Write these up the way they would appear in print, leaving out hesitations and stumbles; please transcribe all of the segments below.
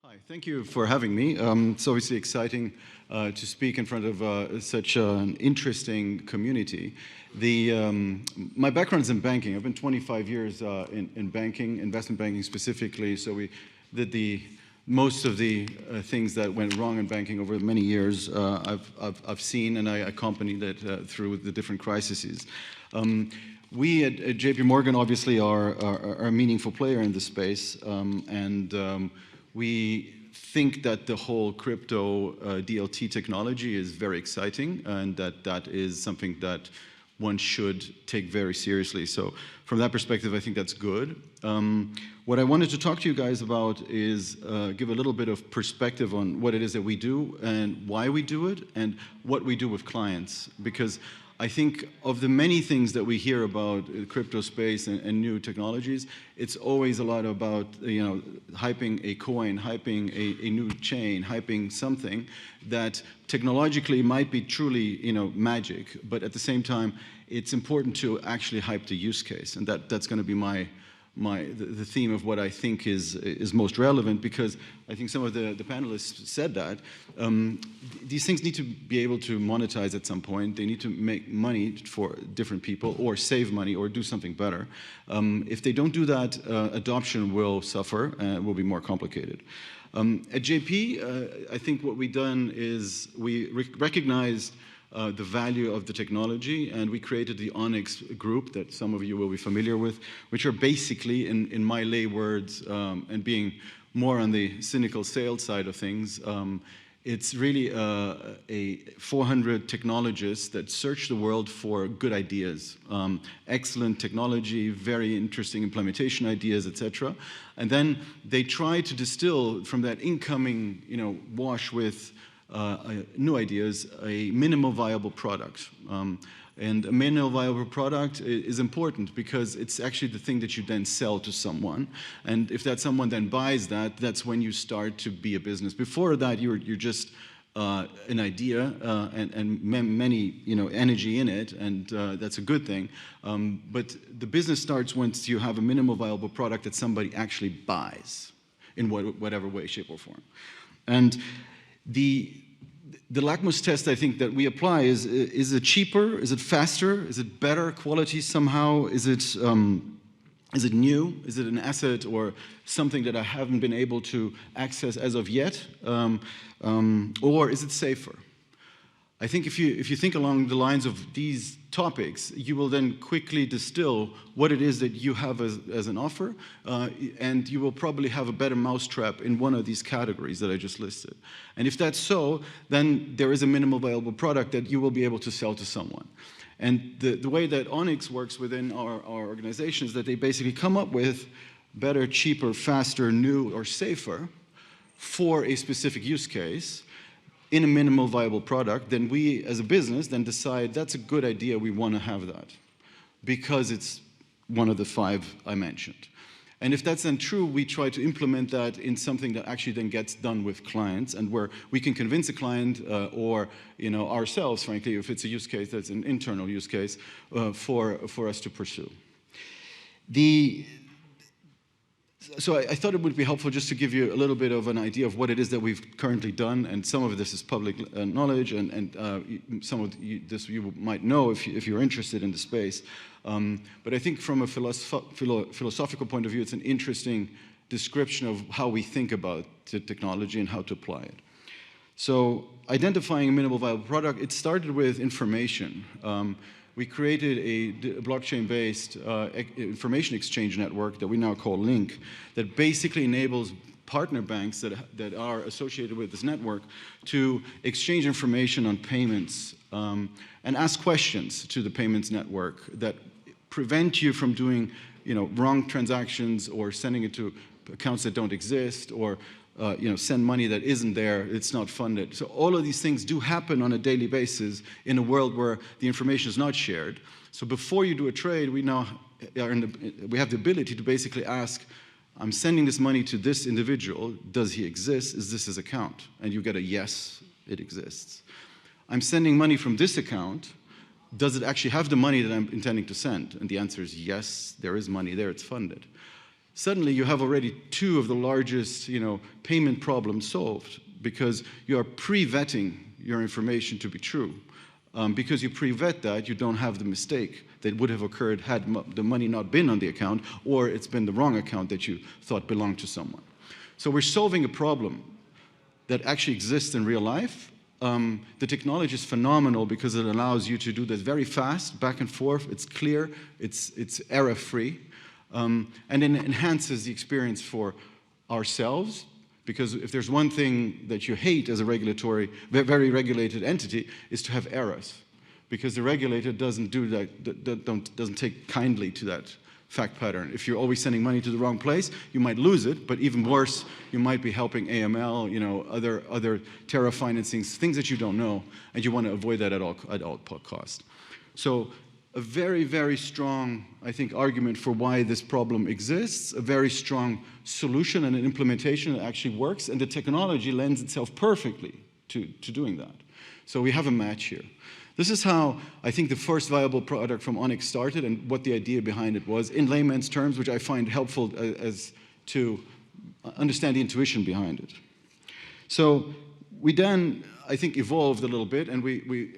Hi, thank you for having me. It's obviously exciting to speak in front of such an interesting community. My background is in banking. I've been 25 years in banking, investment banking specifically, so we did most of the things that went wrong in banking over many years. I've seen and I accompanied it through the different crises. We at J.P. Morgan obviously are a meaningful player in the space, we think that the whole crypto DLT technology is very exciting, and that is something that one should take very seriously. So from that perspective, I think that's good. What I wanted to talk to you guys about is give a little bit of perspective on what it is that we do and why we do it and what we do with clients. Because I think of the many things that we hear about crypto space and new technologies, it's always a lot about, hyping a coin, hyping a new chain, hyping something that technologically might be truly, magic, but at the same time, it's important to actually hype the use case, and that's going to be the theme of what I think is most relevant, because I think some of the panelists said that these things need to be able to monetize at some point. They need to make money for different people, or save money, or do something better. If they don't do that, adoption will suffer and will be more complicated. At JP, I think what we've done is we recognized the value of the technology, and we created the Onyx group that some of you will be familiar with, which are basically, in my lay words, and being more on the cynical sales side of things, it's really 400 technologists that search the world for good ideas, excellent technology, very interesting implementation ideas, etc. And then they try to distill from that incoming, wash with new ideas, a minimal viable product. And a minimal viable product is important because it's actually the thing that you then sell to someone. And if that someone then buys that, that's when you start to be a business. Before that, you're just an idea and many energy in it, and that's a good thing. But the business starts once you have a minimal viable product that somebody actually buys in whatever way, shape, or form. And the lackmus test, I think, that we apply is it cheaper? Is it faster? Is it better quality somehow? Is it new? Is it an asset or something that I haven't been able to access as of yet? Or is it safer? I think if you think along the lines of these topics, you will then quickly distill what it is that you have as an offer, and you will probably have a better mousetrap in one of these categories that I just listed. And if that's so, then there is a minimal viable product that you will be able to sell to someone. And the way that Onyx works within our organization is that they basically come up with better, cheaper, faster, new, or safer for a specific use case in a minimal viable product. Then we, as a business, then decide that's a good idea, we want to have that, because it's one of the 5 I mentioned. And if that's then true, we try to implement that in something that actually then gets done with clients, and where we can convince a client or ourselves, frankly, if it's a use case that's an internal use case, for us to pursue. So I thought it would be helpful just to give you a little bit of an idea of what it is that we've currently done, and some of this is public knowledge, and some of this you might know if you're interested in the space. But I think from a philosophical point of view, it's an interesting description of how we think about the technology and how to apply it. So identifying a minimal viable product, it started with information. We created a blockchain-based information exchange network that we now call Link, that basically enables partner banks that are associated with this network to exchange information on payments and ask questions to the payments network that prevent you from doing wrong transactions, or sending it to accounts that don't exist, or send money that isn't there, it's not funded. So all of these things do happen on a daily basis in a world where the information is not shared. So before you do a trade, we now we have the ability to basically ask, I'm sending this money to this individual, does he exist? Is this his account? And you get a yes, it exists. I'm sending money from this account, does it actually have the money that I'm intending to send? And the answer is yes, there is money there, it's funded. suddenly you have already two of the largest, payment problems solved, because you are pre-vetting your information to be true. Because you pre-vet that, you don't have the mistake that would have occurred had the money not been on the account, or it's been the wrong account that you thought belonged to someone. So we're solving a problem that actually exists in real life. The technology is phenomenal because it allows you to do this very fast, back and forth. It's clear, it's error-free, and it enhances the experience for ourselves. Because if there's one thing that you hate as a very regulated entity, is to have errors. Because the regulator doesn't do that, doesn't take kindly to that fact pattern. If you're always sending money to the wrong place, you might lose it, but even worse, you might be helping AML, other terror financings, things that you don't know, and you want to avoid that at all cost. So a very, very strong, I think, argument for why this problem exists, a very strong solution and an implementation that actually works, and the technology lends itself perfectly to doing that. So we have a match here. This is how I think the first viable product from Onyx started and what the idea behind it was, in layman's terms, which I find helpful as to understand the intuition behind it. So we then, I think, evolved a little bit, and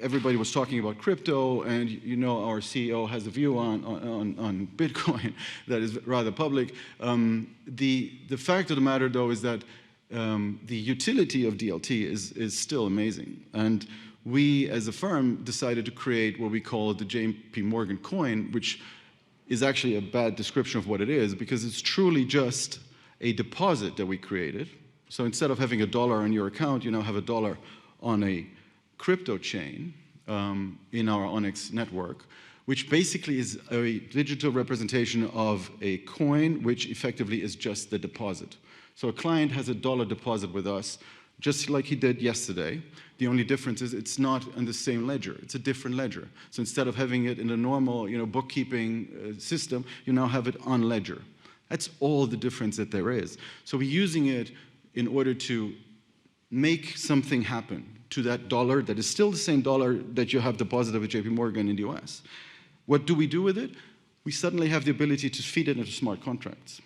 everybody was talking about crypto, and our CEO has a view on Bitcoin that is rather public. The fact of the matter, though, is that the utility of DLT is still amazing. And we, as a firm, decided to create what we call the J.P. Morgan coin, which is actually a bad description of what it is, because it's truly just a deposit that we created. So instead of having $1 on your account, you now have $1 on a crypto chain in our Onyx network, which basically is a digital representation of a coin, which effectively is just the deposit. So a client has $1 deposit with us, just like he did yesterday. The only difference is it's not in the same ledger. It's a different ledger. So instead of having it in a normal bookkeeping system, you now have it on ledger. That's all the difference that there is. So we're using it in order to make something happen to that dollar that is still the same dollar that you have deposited with JP Morgan in the US. What do we do with it? We suddenly have the ability to feed it into smart contracts.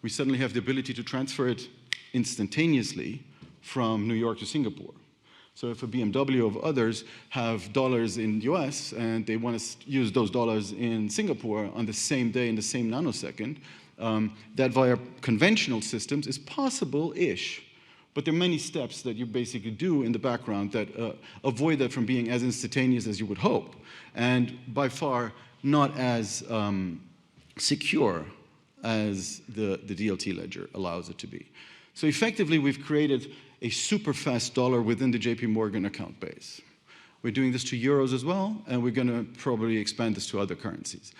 We suddenly have the ability to transfer it instantaneously from New York to Singapore. So if a BMW of others have dollars in the US and they want to use those dollars in Singapore on the same day in the same nanosecond, that via conventional systems is possible-ish. But there are many steps that you basically do in the background that avoid that from being as instantaneous as you would hope, and by far not as secure as the DLT ledger allows it to be. So effectively, we've created a super fast dollar within the JP Morgan account base. We're doing this to euros as well, and we're going to probably expand this to other currencies.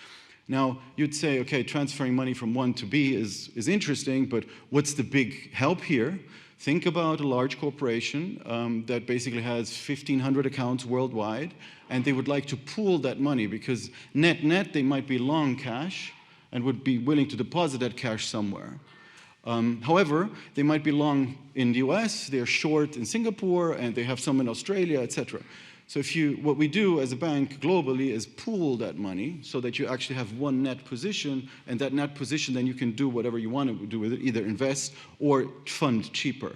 Now, you'd say, okay, transferring money from one to B is interesting, but what's the big help here? Think about a large corporation that basically has 1,500 accounts worldwide, and they would like to pool that money because net, they might be long cash and would be willing to deposit that cash somewhere. However, they might be long in the US, they're short in Singapore, and they have some in Australia, etc. So what we do as a bank globally is pool that money so that you actually have one net position, and that net position then you can do whatever you want to do with it, either invest or fund cheaper.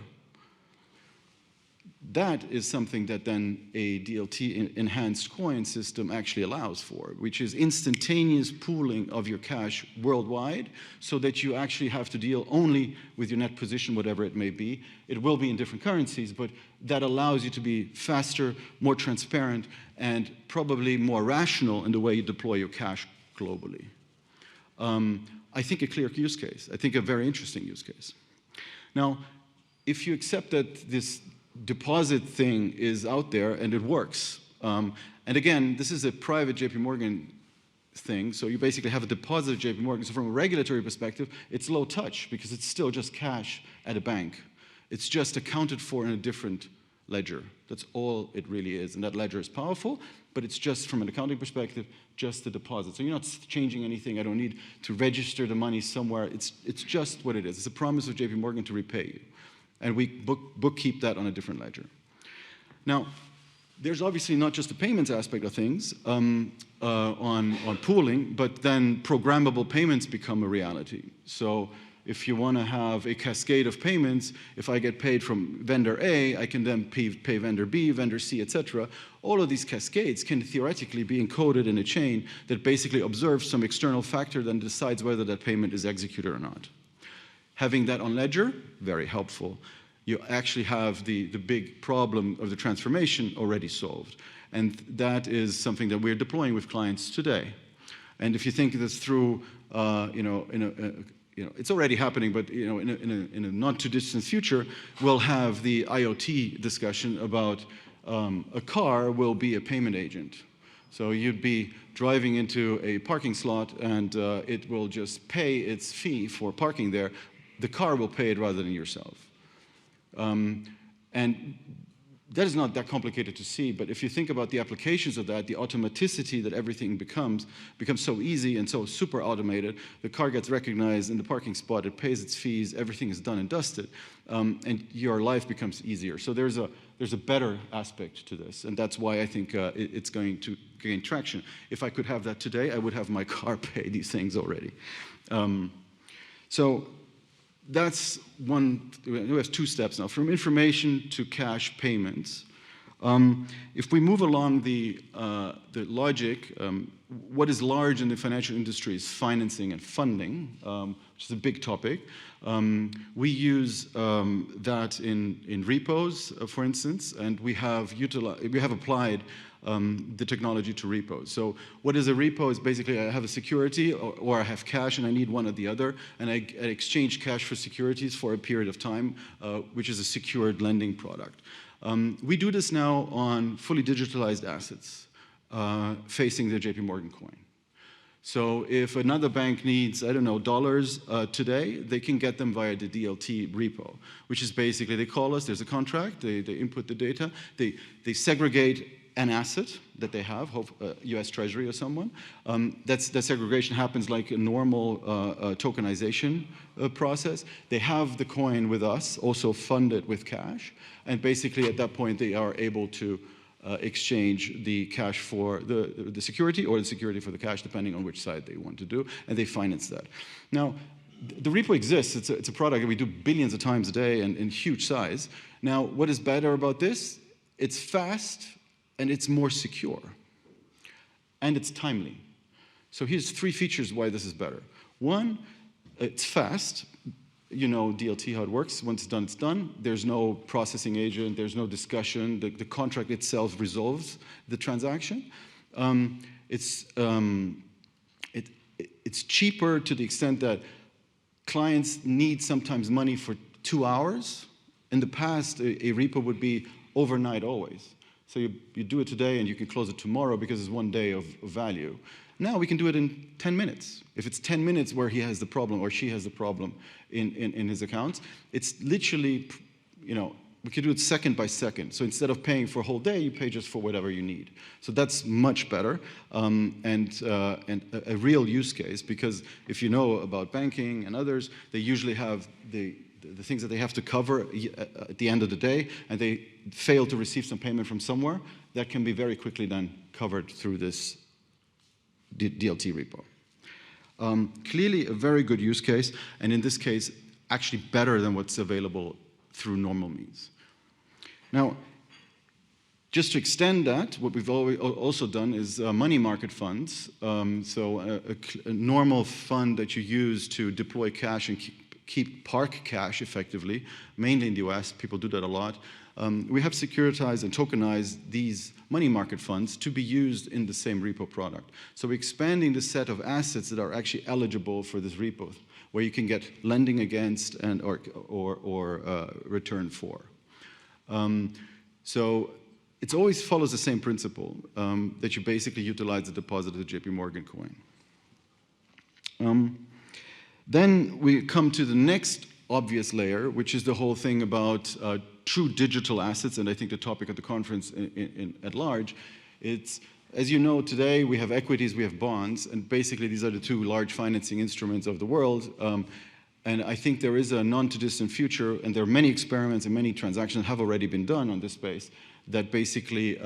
That is something that then a DLT-enhanced coin system actually allows for, which is instantaneous pooling of your cash worldwide so that you actually have to deal only with your net position, whatever it may be. It will be in different currencies, but that allows you to be faster, more transparent, and probably more rational in the way you deploy your cash globally. I think a clear use case. I think a very interesting use case. Now, if you accept that this deposit thing is out there and it works. And again, this is a private JP Morgan thing, so you basically have a deposit at JP Morgan. So from a regulatory perspective, it's low touch because it's still just cash at a bank. It's just accounted for in a different ledger. That's all it really is. And that ledger is powerful, but it's just, from an accounting perspective, just the deposit. So you're not changing anything. I don't need to register the money somewhere. It's just what it is. It's a promise of JP Morgan to repay you. And we bookkeep that on a different ledger. Now, there's obviously not just the payments aspect of things on pooling, but then programmable payments become a reality. So if you want to have a cascade of payments, if I get paid from vendor A, I can then pay vendor B, vendor C, etc. All of these cascades can theoretically be encoded in a chain that basically observes some external factor that decides whether that payment is executed or not. Having that on ledger, very helpful. You actually have the big problem of the transformation already solved. And that is something that we're deploying with clients today. And if you think this through, it's already happening, but in a not too distant future, we'll have the IoT discussion about a car will be a payment agent. So you'd be driving into a parking slot and it will just pay its fee for parking there. The car will pay it rather than yourself. And that is not that complicated to see, but if you think about the applications of that, the automaticity that everything becomes so easy and so super automated. The car gets recognized in the parking spot, it pays its fees, everything is done and dusted, and your life becomes easier. So there's a better aspect to this, and that's why I think it's going to gain traction. If I could have that today, I would have my car pay these things already. So that's one. We have two steps now, from information to cash payments. If we move along the logic, what is large in the financial industry is financing and funding, which is a big topic. We use that in repos, for instance, and we have applied the technology to repos. So what is a repo is basically I have a security or I have cash and I need one or the other, and I exchange cash for securities for a period of time, which is a secured lending product. We do this now on fully digitalized assets facing the J.P. Morgan coin. So if another bank needs, I don't know, dollars today, they can get them via the DLT repo, which is basically they call us, there's a contract, they input the data, they segregate an asset that they have, US Treasury or someone. That segregation happens like a normal tokenization process. They have the coin with us, also funded with cash, and basically at that point they are able to exchange the cash for the security or the security for the cash, depending on which side they want to do, and they finance that. Now, the repo exists. It's a product that we do billions of times a day and in huge size. Now, what is better about this? It's fast, and it's more secure, and it's timely. So here's three features why this is better. One, it's fast. You know DLT, how it works. Once it's done, it's done. There's no processing agent. There's no discussion. The contract itself resolves the transaction. It's cheaper to the extent that clients need sometimes money for 2 hours. In the past, a repo would be overnight always. So you do it today and you can close it tomorrow because it's 1 day of value. Now we can do it in 10 minutes. If it's 10 minutes where he has the problem or she has the problem in his accounts, it's literally, we can do it second by second. So instead of paying for a whole day, you pay just for whatever you need. So that's much better and a real use case, because if you know about banking and others, they usually have the things that they have to cover at the end of the day, and they fail to receive some payment from somewhere, that can be very quickly then covered through this DLT repo. Clearly a very good use case, and in this case, actually better than what's available through normal means. Now, just to extend that, what we've also done is money market funds. So a normal fund that you use to deploy cash and park cash effectively, mainly in the US, people do that a lot. We have securitized and tokenized these money market funds to be used in the same repo product. So we're expanding the set of assets that are actually eligible for this repo, where you can get lending against and or return for. So it always follows the same principle, that you basically utilize the deposit of the JP Morgan coin. Then we come to the next obvious layer, which is the whole thing about true digital assets, and I think the topic of the conference at large. It's, as you know, today we have equities, we have bonds, and basically these are the two large financing instruments of the world. And I think there is a non-too-distant future, and there are many experiments and many transactions have already been done on this space, that basically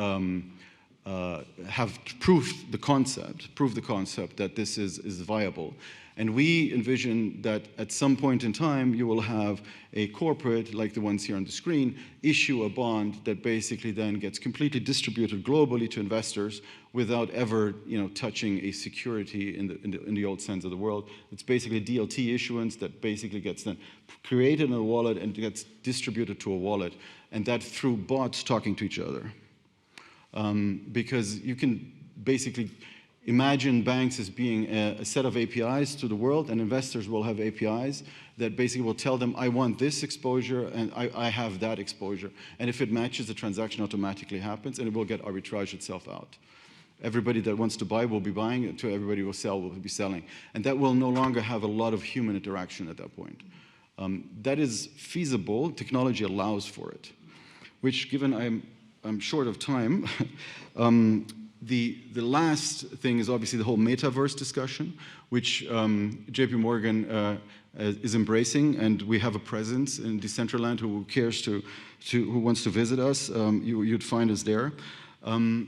have proved the concept that this is viable. And we envision that at some point in time, you will have a corporate, like the ones here on the screen, issue a bond that basically then gets completely distributed globally to investors without ever, touching a security in the old sense of the world. It's basically a DLT issuance that basically gets then created in a wallet and gets distributed to a wallet, and that through bots talking to each other. Because you can basically imagine banks as being a set of APIs to the world, and investors will have APIs that basically will tell them, I want this exposure, and I have that exposure. And if it matches, the transaction automatically happens, and it will get arbitrage itself out. Everybody that wants to buy will be buying, and everybody who will sell will be selling. And that will no longer have a lot of human interaction at that point. That is feasible. Technology allows for it, which, given I'm short of time, the last thing is obviously the whole metaverse discussion, which J.P. Morgan is embracing, and we have a presence in Decentraland. Who cares who wants to visit us, you'd find us there. I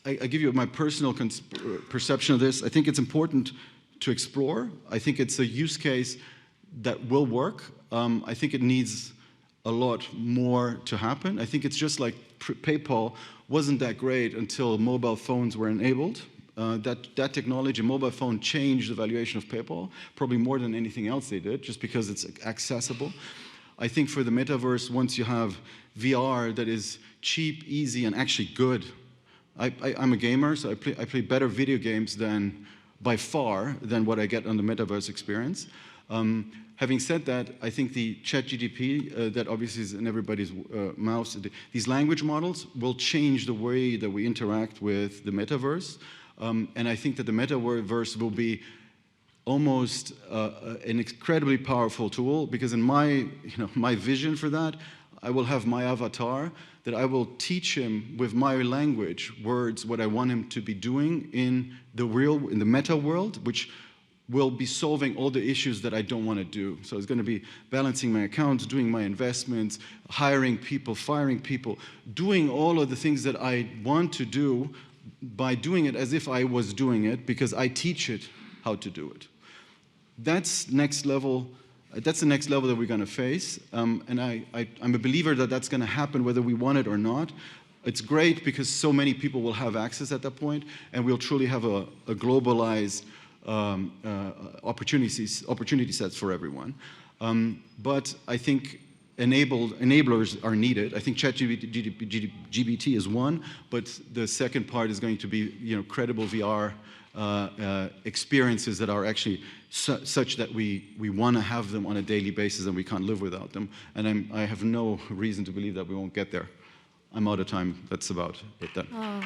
give you my personal perception of this. I think it's important to explore. I think it's a use case that will work. I think it needs a lot more to happen. I think it's just like PayPal wasn't that great until mobile phones were enabled. That technology, mobile phone, changed the valuation of PayPal, probably more than anything else they did, just because it's accessible. I think for the metaverse, once you have VR that is cheap, easy, and actually good. I'm a gamer, so I play better video games by far than what I get on the metaverse experience. Having said that, I think the ChatGPT that obviously is in everybody's mouths, these language models will change the way that we interact with the metaverse. And I think that the metaverse will be almost an incredibly powerful tool, because in my vision for that, I will have my avatar that I will teach him with my language, words, what I want him to be doing in the meta world, which will be solving all the issues that I don't want to do. So it's going to be balancing my accounts, doing my investments, hiring people, firing people, doing all of the things that I want to do by doing it as if I was doing it, because I teach it how to do it. That's next level. That's the next level that we're going to face. And I'm a believer that that's going to happen whether we want it or not. It's great because so many people will have access at that point, and we'll truly have a globalized opportunity sets for everyone. But I think enablers are needed. I think ChatGPT is one, but the second part is going to be credible VR experiences that are actually such that we want to have them on a daily basis and we can't live without them. And I have no reason to believe that we won't get there. I'm out of time. That's about it then. Oh.